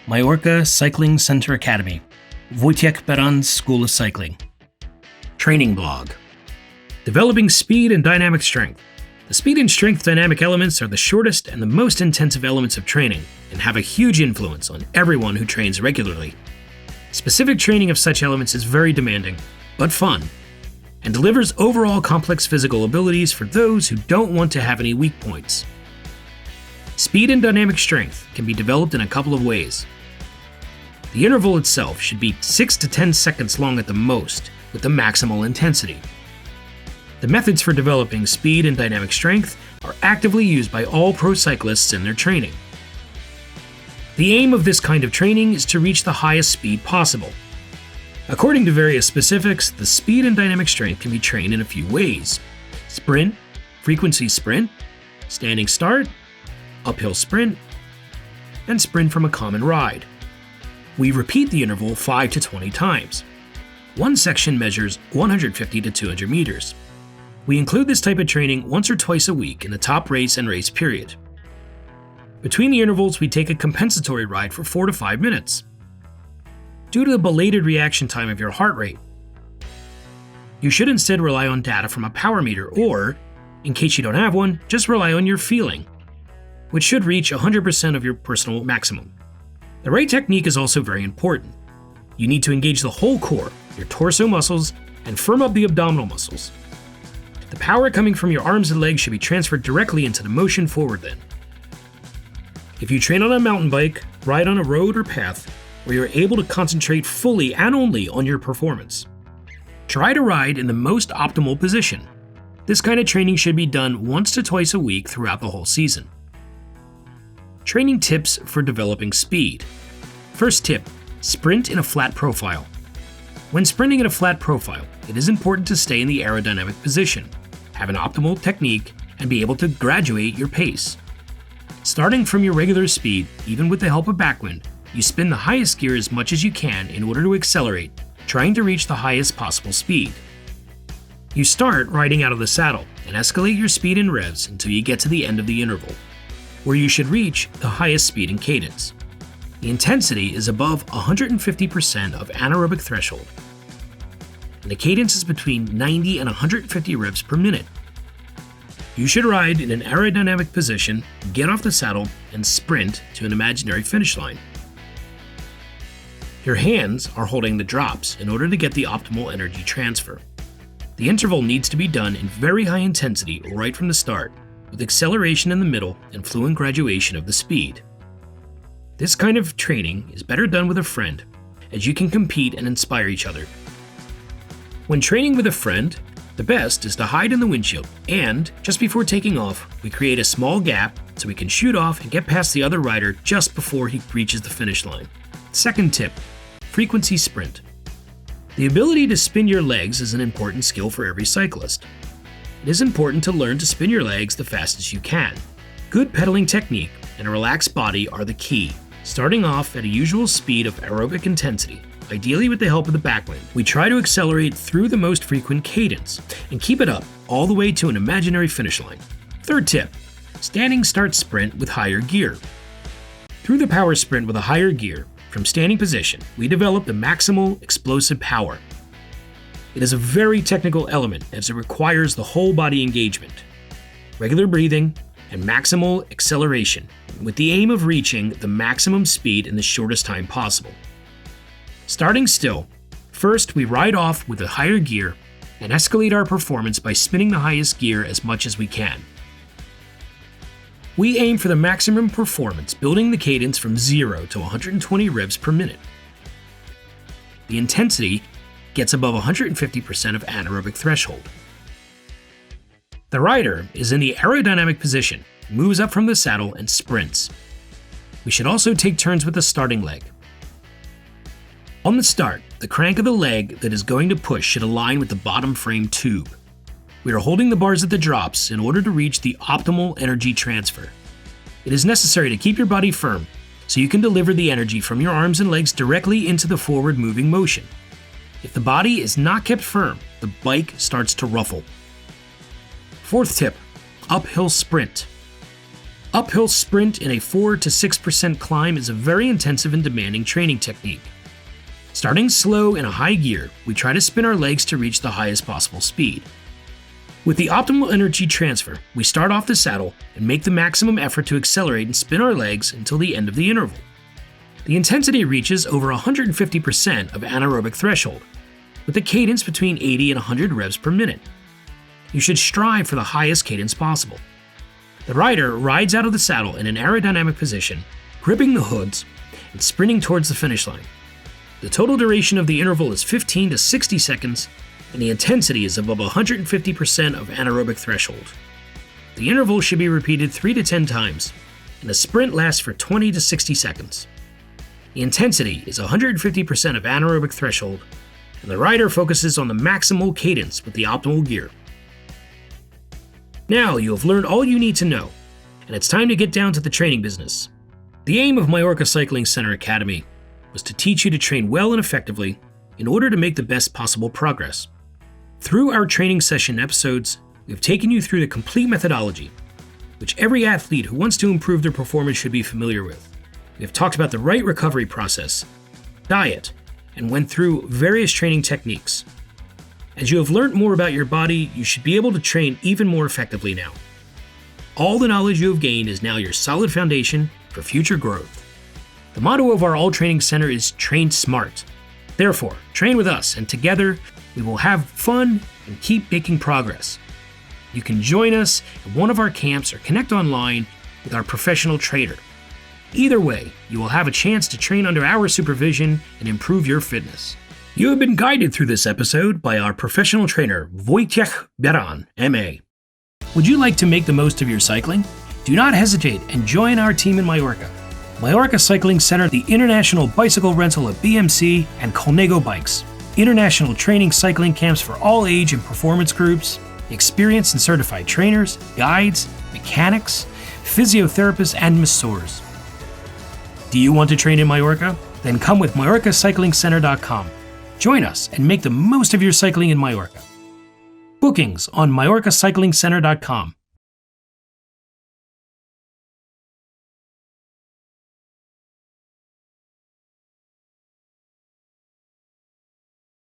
Mallorca Cycling Center Academy, Wojciech Beran's School of Cycling. Training blog. Developing speed and dynamic strength. The speed and strength dynamic elements are the shortest and the most intensive elements of training and have a huge influence on everyone who trains regularly. Specific training of such elements is very demanding, but fun, and delivers overall complex physical abilities for those who don't want to have any weak points. Speed and dynamic strength can be developed in a couple of ways. The interval itself should be 6 to 10 seconds long at the most, with the maximal intensity. The methods for developing speed and dynamic strength are actively used by all pro cyclists in their training. The aim of this kind of training is to reach the highest speed possible. According to various specifics, the speed and dynamic strength can be trained in a few ways: sprint, frequency sprint, standing start, uphill sprint, and sprint from a common ride. We repeat the interval 5 to 20 times. One section measures 150 to 200 meters. We include this type of training once or twice a week in the top race and race period. Between the intervals, we take a compensatory ride for 4 to 5 minutes. Due to the belated reaction time of your heart rate, you should instead rely on data from a power meter or, in case you don't have one, just rely on your feeling, which should reach 100% of your personal maximum. The right technique is also very important. You need to engage the whole core, your torso muscles, and firm up the abdominal muscles. The power coming from your arms and legs should be transferred directly into the motion forward then. If you train on a mountain bike, ride on a road or path, where you're able to concentrate fully and only on your performance, try to ride in the most optimal position. This kind of training should be done once to twice a week throughout the whole season. Training tips for developing speed. First tip, sprint in a flat profile. When sprinting in a flat profile, it is important to stay in the aerodynamic position, have an optimal technique, and be able to graduate your pace. Starting from your regular speed, even with the help of backwind, you spin the highest gear as much as you can in order to accelerate, trying to reach the highest possible speed. You start riding out of the saddle and escalate your speed and revs until you get to the end of the interval, where you should reach the highest speed and cadence. The intensity is above 150% of anaerobic threshold, and the cadence is between 90 and 150 revs per minute. You should ride in an aerodynamic position, get off the saddle, and sprint to an imaginary finish line. Your hands are holding the drops in order to get the optimal energy transfer. The interval needs to be done in very high intensity right from the start, with acceleration in the middle and fluent graduation of the speed. This kind of training is better done with a friend, as you can compete and inspire each other. When training with a friend, the best is to hide in the windshield, and just before taking off, we create a small gap so we can shoot off and get past the other rider just before he reaches the finish line. Second tip, frequency sprint. The ability to spin your legs is an important skill for every cyclist. It is important to learn to spin your legs the fastest you can. Good pedaling technique and a relaxed body are the key. Starting off at a usual speed of aerobic intensity, ideally with the help of the backwind, we try to accelerate through the most frequent cadence and keep it up all the way to an imaginary finish line. Third tip, standing start sprint with higher gear. Through the power sprint with a higher gear, from standing position, we develop the maximal explosive power. It is a very technical element as it requires the whole body engagement, regular breathing, and maximal acceleration, with the aim of reaching the maximum speed in the shortest time possible. Starting still, first we ride off with a higher gear and escalate our performance by spinning the highest gear as much as we can. We aim for the maximum performance, building the cadence from 0 to 120 revs per minute. The intensity gets above 150% of anaerobic threshold. The rider is in the aerodynamic position, moves up from the saddle, and sprints. We should also take turns with the starting leg. On the start, the crank of the leg that is going to push should align with the bottom frame tube. We are holding the bars at the drops in order to reach the optimal energy transfer. It is necessary to keep your body firm so you can deliver the energy from your arms and legs directly into the forward moving motion. If the body is not kept firm, the bike starts to ruffle. Fourth tip, uphill sprint. Uphill sprint in a 4 to 6% climb is a very intensive and demanding training technique. Starting slow in a high gear, we try to spin our legs to reach the highest possible speed. With the optimal energy transfer, we start off the saddle and make the maximum effort to accelerate and spin our legs until the end of the interval. The intensity reaches over 150% of anaerobic threshold, with a cadence between 80 and 100 revs per minute. You should strive for the highest cadence possible. The rider rides out of the saddle in an aerodynamic position, gripping the hoods and sprinting towards the finish line. The total duration of the interval is 15 to 60 seconds, and the intensity is above 150% of anaerobic threshold. The interval should be repeated 3 to 10 times, and the sprint lasts for 20 to 60 seconds. The intensity is 150% of anaerobic threshold, and the rider focuses on the maximal cadence with the optimal gear. Now you have learned all you need to know, and it's time to get down to the training business. The aim of Mallorca Cycling Center Academy was to teach you to train well and effectively in order to make the best possible progress. Through our training session episodes, we've taken you through the complete methodology, which every athlete who wants to improve their performance should be familiar with. We have talked about the right recovery process, diet, and went through various training techniques. As you have learned more about your body, you should be able to train even more effectively now. All the knowledge you have gained is now your solid foundation for future growth. The motto of our All Training Center is Train Smart. Therefore, train with us, and together we will have fun and keep making progress. You can join us at one of our camps or connect online with our professional trainer. Either way, you will have a chance to train under our supervision and improve your fitness. You have been guided through this episode by our professional trainer, Wojciech Beran, MA. Would you like to make the most of your cycling? Do not hesitate and join our team in Mallorca. Mallorca Cycling Center, the international bicycle rental of BMC and Colnego bikes. International training cycling camps for all age and performance groups. Experienced and certified trainers, guides, mechanics, physiotherapists, and masseurs. Do you want to train in Mallorca? Then come with MallorcaCyclingCenter.com. Join us and make the most of your cycling in Mallorca. Bookings on MallorcaCyclingCenter.com.